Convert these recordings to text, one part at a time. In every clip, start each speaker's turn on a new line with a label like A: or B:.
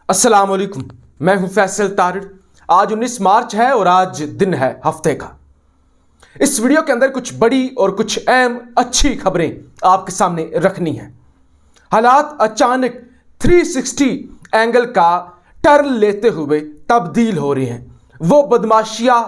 A: अस्सलाम वालेकुम, मैं हूं फैसल तारिड़। आज 19 मार्च है और आज दिन है हफ्ते का। इस वीडियो के अंदर कुछ बड़ी और कुछ अहम अच्छी खबरें आपके सामने रखनी है। हालात अचानक 360 एंगल का टर्न लेते हुए तब्दील हो रहे हैं। वो बदमाशियां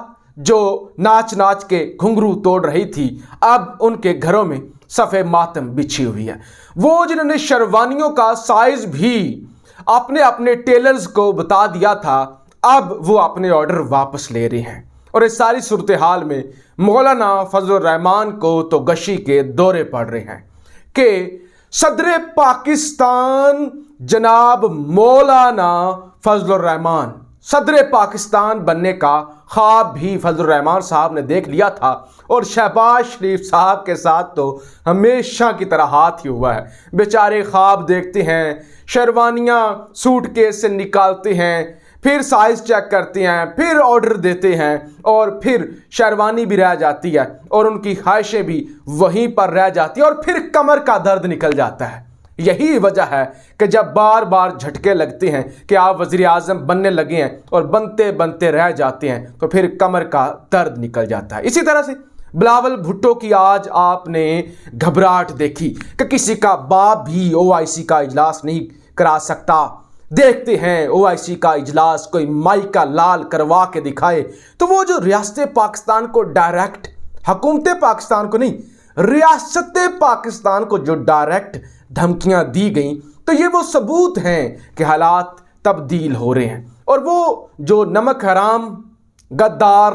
A: जो नाच नाच के घुंघरू तोड़ रही थी, अब उनके घरों में सफ़े मातम बिछी हुई है। वो जिन्होंने शेरवानियों का साइज भी अपने अपने टेलर्स को बता दिया था, अब वो अपने ऑर्डर वापस ले रहे हैं। और इस सारी सूरत हाल में मौलाना फजलुर रहमान को तो गशी के दौरे पड़ रहे हैं कि सदर पाकिस्तान जनाब मौलाना फजलुर रहमान सदर पाकिस्तान बनने का ख्वाब भी फजलुर रहमान साहब ने देख लिया था। और शहबाज शरीफ साहब के साथ तो हमेशा की तरह हाथ ही हुआ है। बेचारे ख्वाब देखते हैं, शेरवानियाँ सूटकेस से निकालते हैं, फिर साइज़ चेक करते हैं, फिर ऑर्डर देते हैं और फिर शेरवानी भी रह जाती है और उनकी ख्वाहिशें भी वहीं पर रह जाती है और फिर कमर का दर्द निकल जाता है। यही वजह है कि जब बार बार झटके लगते हैं कि आप वज़ीर आज़म बनने लगे हैं और बनते बनते रह जाते हैं, तो फिर कमर का दर्द निकल जाता है। इसी तरह से बिलावल भुट्टो की आज आपने घबराहट देखी कि किसी का बाप भी OIC का इजलास नहीं करा सकता। देखते हैं OIC का इजलास कोई माइका लाल करवा के दिखाए। तो वो जो रियासत पाकिस्तान को डायरेक्ट, हुकूमत पाकिस्तान को नहीं, रियासत पाकिस्तान को जो डायरेक्ट धमकियां दी गई, तो ये वो सबूत हैं कि हालात तब्दील हो रहे हैं। और वो जो नमक हराम, गद्दार,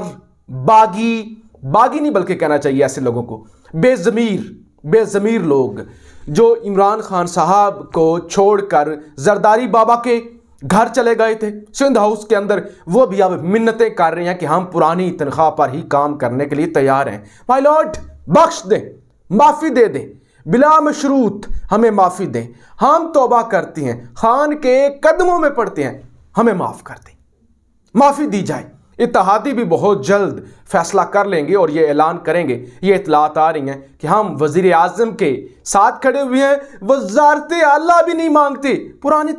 A: बागी नहीं बल्कि कहना चाहिए ऐसे लोगों को, बेज़मीर लोग जो इमरान खान साहब को छोड़कर जरदारी बाबा के घर चले गए थे सिंध हाउस के अंदर, वो भी अब मिन्नतें कर रहे हैं कि हम पुरानी तनख्वाह पर ही काम करने के लिए तैयार हैं। माय लॉर्ड, बख्श दें, माफ़ी दे दें, बिला मशरूत हमें माफ़ी दें। हम तौबा करते हैं, खान के कदमों में पड़ते हैं, हमें माफ़ कर दें, माफ़ी दी जाए। इत्तेहादी भी बहुत जल्द फैसला कर लेंगे और ये ऐलान करेंगे, ये इतलात आ रही हैं कि हम वज़ीर आज़म के साथ खड़े हुए हैं, वज़ारत आला भी नहीं मांगते, पुरानी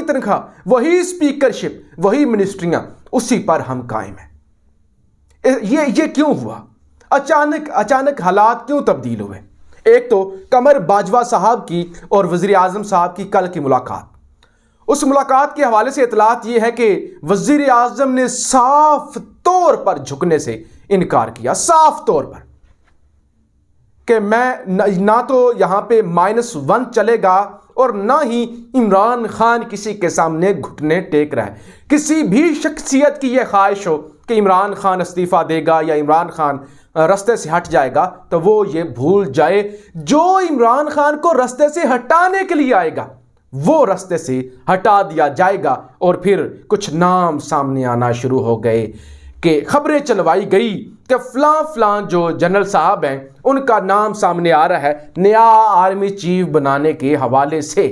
A: तनख्वाह, वही स्पीकरशिप, वही मिनिस्ट्रियाँ, उसी पर हम कायम हैं। ये क्यों हुआ? अचानक हालात क्यों तब्दील हुए? एक तो कमर बाजवा साहब की और वज़ीर आज़म साहब की कल की मुलाकात। उस मुलाकात के हवाले से इतलात ये है कि वज़ीर आज़म ने साफ तौर पर झुकने से इनकार किया, साफ तौर पर, कि मैं ना तो यहाँ पे -1 चलेगा और ना ही इमरान खान किसी के सामने घुटने टेक रहा है। किसी भी शख्सियत की यह ख्वाहिश हो कि इमरान खान इस्तीफ़ा देगा या इमरान खान रास्ते से हट जाएगा, तो वो ये भूल जाए, जो इमरान खान को रास्ते से हटाने के लिए आएगा वो रास्ते से हटा दिया जाएगा। और फिर कुछ नाम सामने आना शुरू हो गए कि खबरें चलवाई गई कि फलां जो जनरल साहब हैं उनका नाम सामने आ रहा है नया आर्मी चीफ बनाने के हवाले से।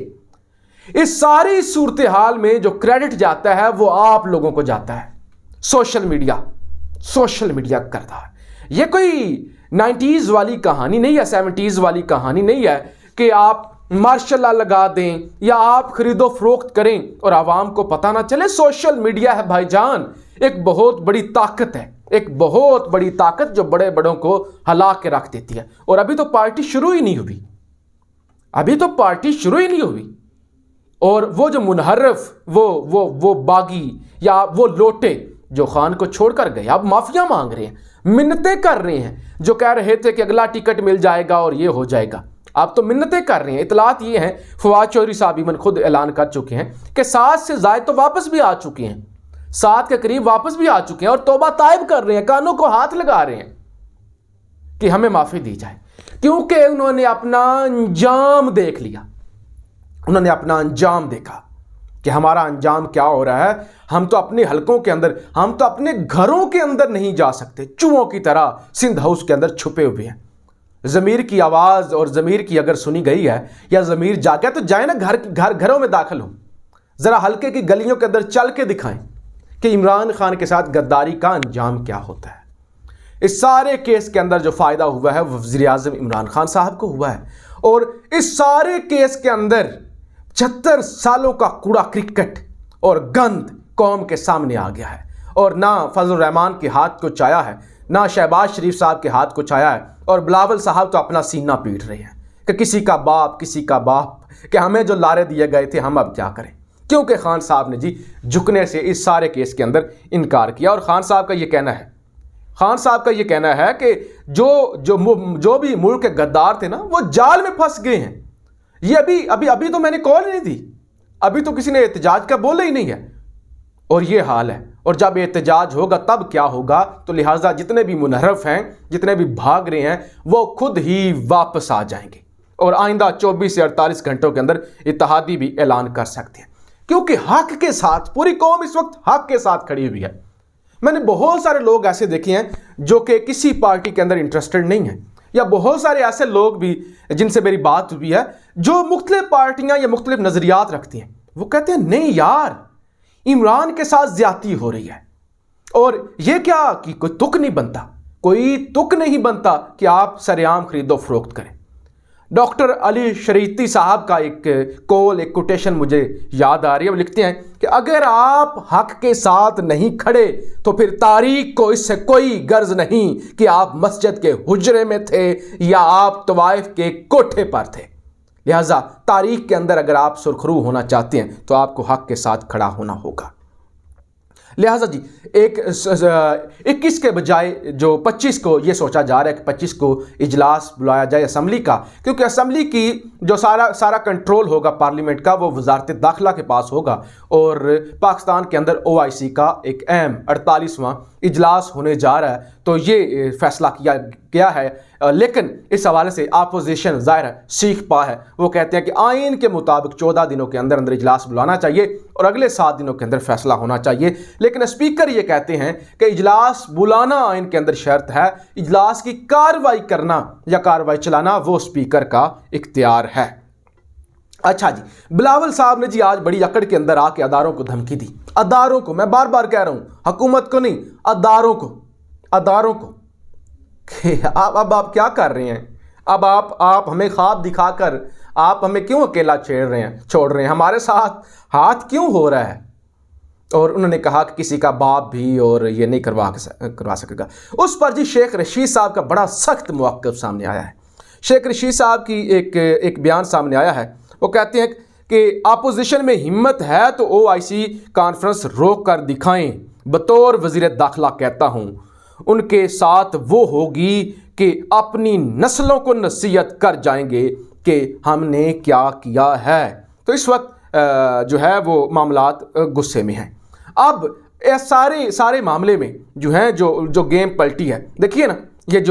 A: इस सारी सूरत हाल में जो क्रेडिट जाता है वो आप लोगों को जाता है, सोशल मीडिया करता है। ये कोई 90s वाली कहानी नहीं है, 70s वाली कहानी नहीं है कि आप मार्शल लॉ लगा दें या आप खरीदो फरोख्त करें और आवाम को पता ना चले। सोशल मीडिया है भाईजान, एक बहुत बड़ी ताकत है, एक बहुत बड़ी ताकत जो बड़े बड़ों को हिला के रख देती है। और अभी तो पार्टी शुरू ही नहीं हुई, और वो जो मुनहरफ, वो बागी या वो लोटे जो खान को छोड़कर गए, अब माफिया मांग रहे हैं, मिन्नतें कर रहे हैं। जो कह रहे थे कि अगला टिकट मिल जाएगा और ये हो जाएगा, आप तो मिन्नतें कर रहे हैं। इतलात ये हैं, फवाद चौधरी साहब खुद ऐलान कर चुके हैं कि 7 से ज़ायद तो वापस भी आ चुके हैं, 7 के करीब वापस भी आ चुके हैं और तौबा तायब कर रहे हैं, कानों को हाथ लगा रहे हैं कि हमें माफ़ी दी जाए, क्योंकि उन्होंने अपना अंजाम देख लिया। उन्होंने अपना अंजाम देखा कि हमारा अंजाम क्या हो रहा है। हम तो अपने हलकों के अंदर, हम तो अपने घरों के अंदर नहीं जा सकते, चूहों की तरह सिंध हाउस के अंदर छुपे हुए हैं। ज़मीर की आवाज़ और ज़मीर की अगर सुनी गई है या ज़मीर जागा तो जाए ना, घरों में दाखिल हो, ज़रा हल्के की गलियों के अंदर चल के दिखाएं कि इमरान खान के साथ गद्दारी का अंजाम क्या होता है। इस सारे केस के अंदर जो फ़ायदा हुआ है वो वज़ीर आज़म इमरान खान साहब को हुआ है। और इस सारे केस के अंदर 76 सालों का कूड़ा क्रिकेट और गंद कौम के सामने आ गया है। और ना फजल रहमान के हाथ को चाया है, ना शहबाज शरीफ साहब के हाथ को चाया है, और बिलावल साहब तो अपना सीना पीट रहे हैं कि किसी का बाप कि हमें जो लारे दिए गए थे हम अब क्या करें, क्योंकि खान साहब ने जी झुकने से इस सारे केस के अंदर इनकार किया। और खान साहब का ये कहना है कि जो भी मुल्क के गद्दार थे ना, वो जाल में फंस गए हैं। ये अभी तो मैंने कॉल नहीं दी, अभी तो किसी ने एहतजाज का बोला ही नहीं है, और ये हाल है। और जब एहतजाज होगा तब क्या होगा, तो लिहाजा जितने भी मुनहरफ हैं, जितने भी भाग रहे हैं, वो खुद ही वापस आ जाएंगे और आइंदा 24 से 48 घंटों के अंदर इत्तेहादी भी ऐलान कर सकते हैं, क्योंकि हक के साथ पूरी कौम इस वक्त हक के साथ खड़ी हुई है। मैंने बहुत सारे लोग ऐसे देखे हैं जो कि किसी पार्टी के अंदर इंटरेस्टेड नहीं है, या बहुत सारे ऐसे लोग भी जिनसे मेरी बात हुई है जो मुख्तलिफ पार्टियां या मुख्तलिफ नजरियात रखती हैं। वो कहते हैं नहीं यार, इमरान के साथ ज्यादती हो रही है, और ये क्या कि कोई तुक नहीं बनता कि आप सरेआम खरीदो फरोख्त करें। डॉक्टर अली शरीती साहब का एक कोटेशन मुझे याद आ रही है। वो लिखते हैं कि अगर आप हक के साथ नहीं खड़े तो फिर तारीख को इससे कोई गर्ज नहीं कि आप मस्जिद के हुजरे में थे या आप तवाइफ के कोठे पर थे। लिहाजा तारीख के अंदर अगर आप सुरखरू होना चाहते हैं तो आपको हक के साथ खड़ा होना होगा। लिहाजा जी 21 के बजाय जो 25 को ये सोचा जा रहा है कि 25 को इजलास बुलाया जाए असम्बली का, क्योंकि असम्बली की जो सारा कंट्रोल होगा पार्लियामेंट का वो वजारत दाखिला के पास होगा, और पाकिस्तान के अंदर OIC का एक अहम 48वां इजलास होने जा रहा है। तो ये फैसला किया गया है, लेकिन इस हवाले से अपोजिशन ज़ाहिर है सीख पा है। वो कहते हैं कि आइन के मुताबिक 14 दिनों के अंदर इजलास बुलाना चाहिए और अगले 7 दिनों के अंदर फैसला होना चाहिए। लेकिन स्पीकर ये कहते हैं कि इजलास बुलाना आइन के अंदर शर्त है, इजलास की कार्रवाई करना या कार्रवाई चलाना वो स्पीकर का इख्तियार है। अच्छा जी, बिलावल साहब ने जी आज बड़ी अकड़ के अंदर आके अदारों को धमकी दी। अदारों को, मैं बार बार कह रहा हूं, हुकूमत को नहीं, अदारों को अब आप क्या कर रहे हैं? अब आप हमें ख्वाब दिखाकर आप हमें क्यों अकेला छोड़ रहे हैं? हमारे साथ हाथ क्यों हो रहा है? और उन्होंने कहा कि किसी का बाप भी और ये नहीं करवा सकेगा। उस पर जी शेख रशीद साहब का बड़ा सख्त मौक़िफ़ सामने आया है। शेख रशीद साहब की एक बयान सामने आया है। वो कहते हैं कि अपोजिशन में हिम्मत है तो OIC कॉन्फ्रेंस रोक कर दिखाएं। बतौर वज़ीर दाखिला कहता हूँ उनके साथ वो होगी कि अपनी नस्लों को नसीहत कर जाएंगे कि हमने क्या किया है। तो इस वक्त जो है वो मामलात गुस्से में हैं। अब इस सारे मामले में जो है जो गेम पलटी है, देखिए ना, ये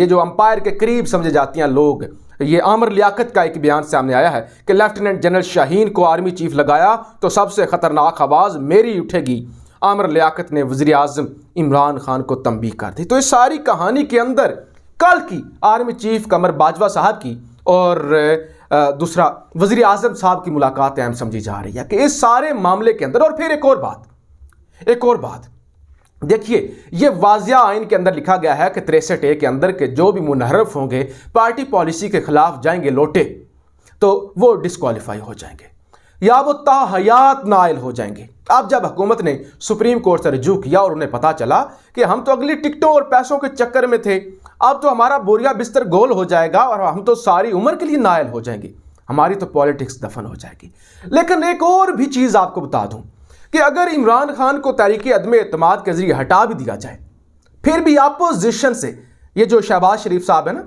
A: जो अंपायर के करीब समझे जाती हैं लोग, ये आमिर लियाकत का एक बयान सामने आया है कि लेफ्टिनेंट जनरल शाहीन को आर्मी चीफ लगाया तो सबसे खतरनाक आवाज़ मेरी उठेगी। आमिर लियाकत ने वज़ीर आज़म इमरान खान को तंबीह कर दी। तो इस सारी कहानी के अंदर कल की आर्मी चीफ कमर बाजवा साहब की और दूसरा वज़ीर आज़म साहब की मुलाकात अहम समझी जा रही है कि इस सारे मामले के अंदर। और फिर एक और बात देखिए, ये वाज़िया आइन के अंदर लिखा गया है कि 63A के अंदर के जो भी मुनहरफ होंगे पार्टी पॉलिसी के खिलाफ जाएंगे लोटे तो वो डिस्क्वालीफाई हो जाएंगे या वो ताहयात नाइल हो जाएंगे। अब जब हुकूमत ने सुप्रीम कोर्ट से रजू किया और उन्हें पता चला कि हम तो अगली टिकटों और पैसों के चक्कर में थे, अब तो हमारा बोरिया बिस्तर गोल हो जाएगा और हम तो सारी उम्र के लिए नाइल हो जाएंगे, हमारी तो पॉलिटिक्स दफन हो जाएगी। लेकिन एक और भी चीज़ आपको बता दूं कि अगर इमरान खान को तहरीक अदम एतमाद के जरिए हटा भी दिया जाए, फिर भी अपोजिशन से ये जो शहबाज शरीफ साहब है ना,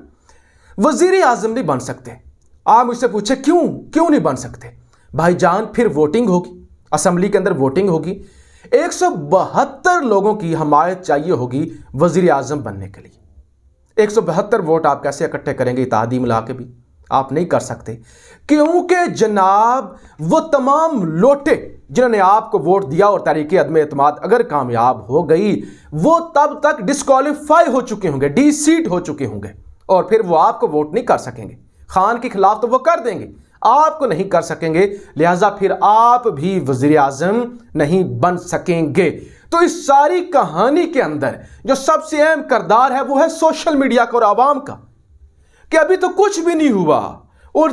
A: वज़ीर आज़म नहीं बन सकते। आप मुझसे पूछे क्यों नहीं बन सकते? भाईजान, फिर वोटिंग होगी, असम्बली के अंदर वोटिंग होगी, 172 लोगों की हमायत चाहिए होगी वज़ीर आज़म बनने के लिए। 172 वोट आप कैसे इकट्ठे करेंगे? इत्तेहादी मिला के भी आप नहीं कर सकते, क्योंकि जनाब वो तमाम लोटे जिन्होंने आपको वोट दिया और तहरीक अदम एतमाद अगर कामयाब हो गई, वो तब तक डिस्क्वालीफाई हो चुके होंगे, डी-सीट हो चुके होंगे, और फिर वो आपको वोट नहीं कर सकेंगे। खान के खिलाफ तो वो कर देंगे, आपको नहीं कर सकेंगे। लिहाजा फिर आप भी वज़ीर आज़म नहीं बन सकेंगे। तो इस सारी कहानी के अंदर जो सबसे अहम किरदार है वो है सोशल मीडिया का और आवाम का, कि अभी तो कुछ भी नहीं हुआ और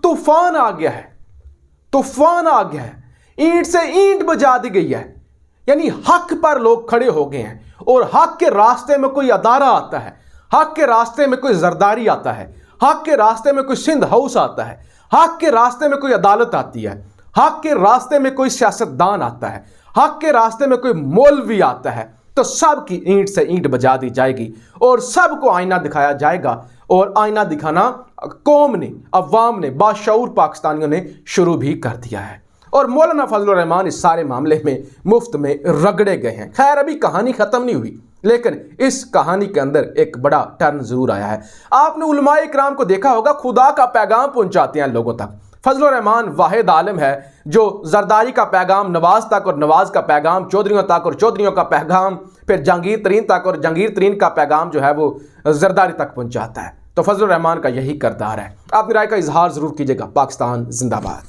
A: तूफान आ गया है। तूफान आ गया है, ईंट से ईंट बजा दी गई है, यानी हक पर लोग खड़े हो गए हैं। और हक के रास्ते में कोई अदारा आता है, हक के रास्ते में कोई जरदारी आता है, हक के रास्ते में कोई सिंध हाउस आता है, हक के रास्ते में कोई अदालत आती है, हक के रास्ते में कोई सियासतदान आता है, हक के रास्ते में कोई मौलवी आता है, तो सब की ईंट से ईंट बजा दी जाएगी और सबको आईना दिखाया जाएगा। और आईना दिखाना कौम ने, अवाम ने, बाशऊर पाकिस्तानियों ने शुरू भी कर दिया है। और मौलाना फजलुर रहमान इस सारे मामले में मुफ्त में रगड़े गए हैं। खैर, अभी कहानी खत्म नहीं हुई, लेकिन इस कहानी के अंदर एक बड़ा टर्न जरूर आया है। आपने उलमाए इकराम को देखा होगा, खुदा का पैगाम पहुंचाते हैं लोगों तक। फजलुर रहमान वाहिद आलिम है जो जरदारी का पैगाम नवाज तक, और नवाज का पैगाम चौधरियों तक, और चौधरियों का पैगाम फिर जहांगीर तरीन तक, और जहांगीर तरीन का पैगाम जो है वो जरदारी तक पहुंचाता है। तो फजलुर रहमान का यही किरदार है। अपनी राय का इजहार जरूर कीजिएगा। पाकिस्तान जिंदाबाद।